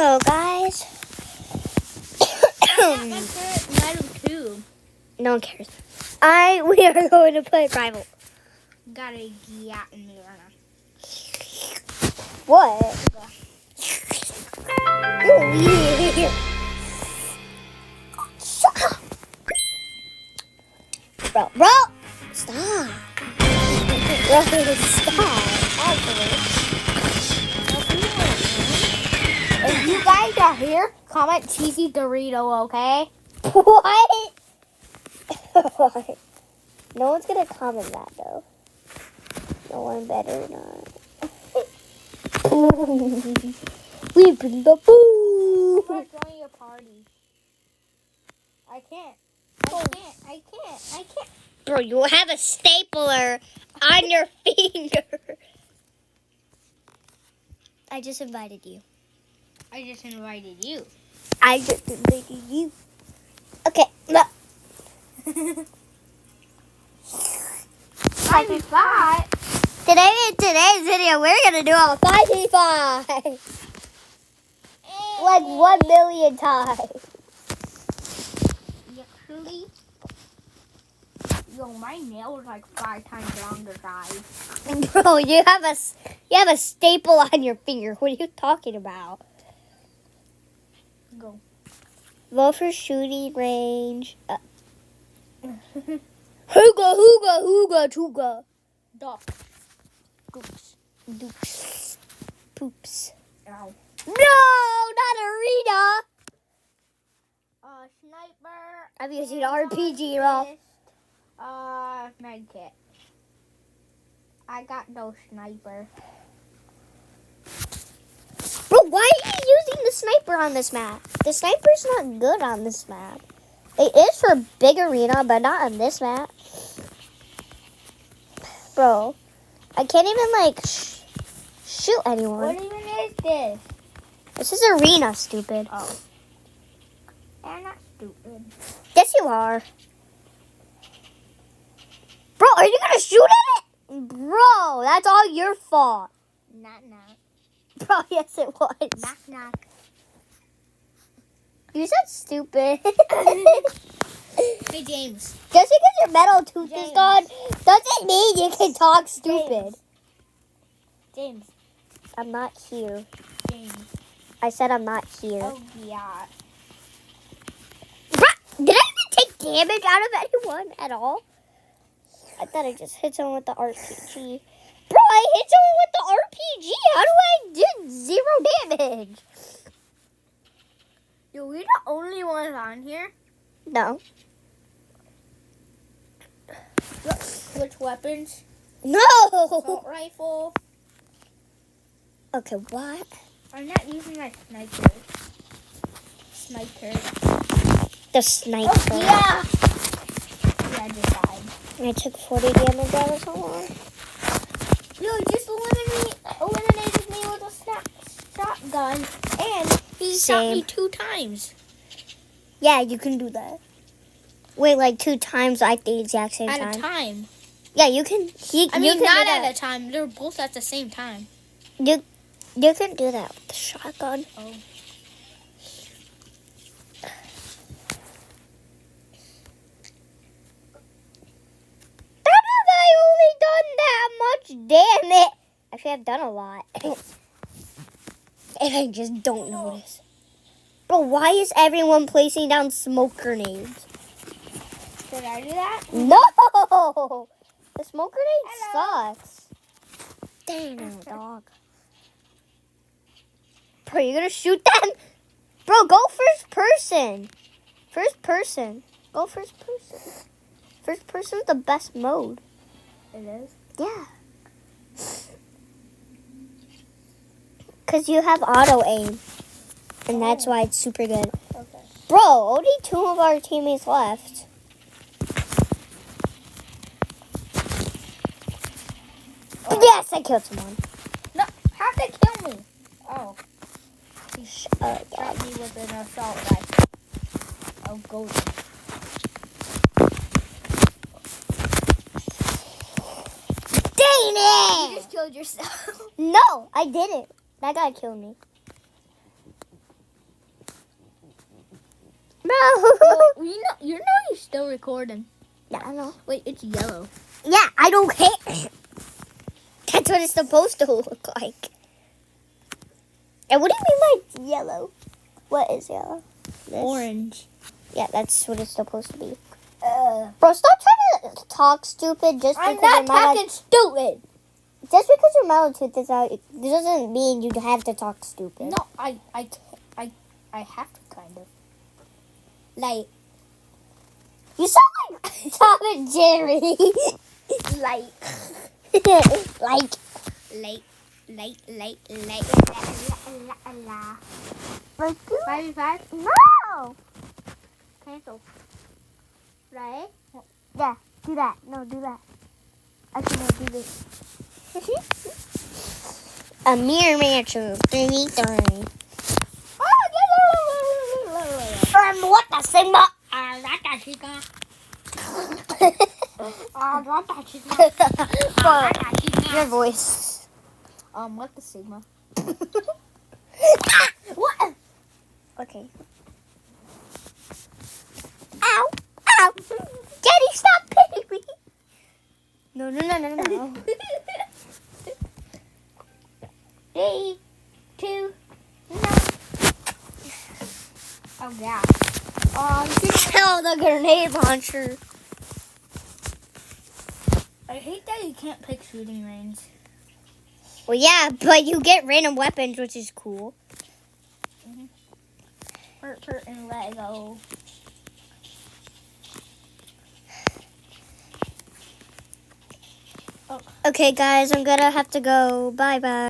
Hello, guys. Medal 2. No one cares. We are going to play Rival. Got a gat in me right now. What? Oh, yeah. Shut up. Bro. Stop. Bro, stop. If you guys are here, comment cheesy Dorito, okay? What? No one's gonna comment that though. No one better not. We bring the food. I'm not joining your party. I can't. Bro, you have a stapler on your finger. I just invited you. I just invited you. Okay, look. 5v5. Today's video, we're gonna do a 5v5. Like 1 million times. Actually, yo, my nail is like 5 times longer, guys. Bro, you have a staple on your finger. What are you talking about? Go. Vote for shooting range. Hooga, tooga. Duck. Dukes. Poops. Ow. No, not arena. Sniper. I'm using RPG, bro. Medkit. I got no sniper. Bro, why are you using the sniper on this map? The sniper's not good on this map. It is for big arena, but not on this map. Bro, I can't even, shoot anyone. What even is this? This is arena, stupid. Oh. I'm not stupid. Yes, you are. Bro, are you gonna shoot at it? Bro, that's all your fault. Knock. Bro, yes, it was. Knock. You said stupid. Hey, James. Just because your metal tooth is James. gone doesn't mean you can talk stupid. James. I'm not here. James. I said I'm not here. Oh, yeah. Bruh, did I even take damage out of anyone at all? I thought I just hit someone with the RPG. Bro, I hit someone with the RPG. How do I do 0 damage? Yo, we the only ones on here? No. Switch weapons. No. Assault rifle. Okay, what? I'm not using my sniper. The sniper. Oh, yeah! Yeah, I just died. I took 40 damage out of someone. Yo, just eliminated me with a shotgun, and he shot me 2 times. Yeah, you can do that. Wait, like 2 times at the exact same time? At a time. Yeah, you can. I mean, not at a time. They're both at the same time. You can do that with the shotgun. Oh. How have I only done that much damage? Actually, I've done a lot. And I just don't notice. But why is everyone placing down smoke grenades? Did I do that? No! The smoke grenade sucks. Damn, dog. Bro, you gonna shoot them? Bro, go first person. First person. Go first person. First person's the best mode. It is? Yeah. Because you have auto aim. And that's why it's super good. Okay. Bro, only 2 of our teammates left. Oh. Yes, I killed someone. No, how did they kill me? Oh. He Shut up, dog. shot me with an assault rifle. Oh, golden. Dang it! You just killed yourself. No, I didn't. That guy killed me. bro. You're still recording. Yeah, I know. Wait, it's yellow. Yeah, I don't care. That's what it's supposed to look like. And what do you mean by yellow? What is yellow? This? Orange. Yeah, that's what it's supposed to be. Bro, stop trying to talk stupid just I'm because not you're mad talking stupid. just because your mouth tooth is out, it doesn't mean you have to talk stupid. No, I have to kind of. Like, You sound like Tom and Jerry. like, like. Like 5v5. no. Cancel. Right? Yeah, do that. No, do that. Actually, no, do this. A mirror mansion. 3v3. What the Sigma? Your voice. What the Sigma? What? Okay. Ow! Ow! Daddy, stop hitting me! No. 3, 2, 1. Oh yeah. Kill the grenade launcher. I hate that you can't pick shooting range. Well, yeah, but you get random weapons, which is cool. Hurt and Lego. Okay, guys, I'm gonna have to go. Bye-bye.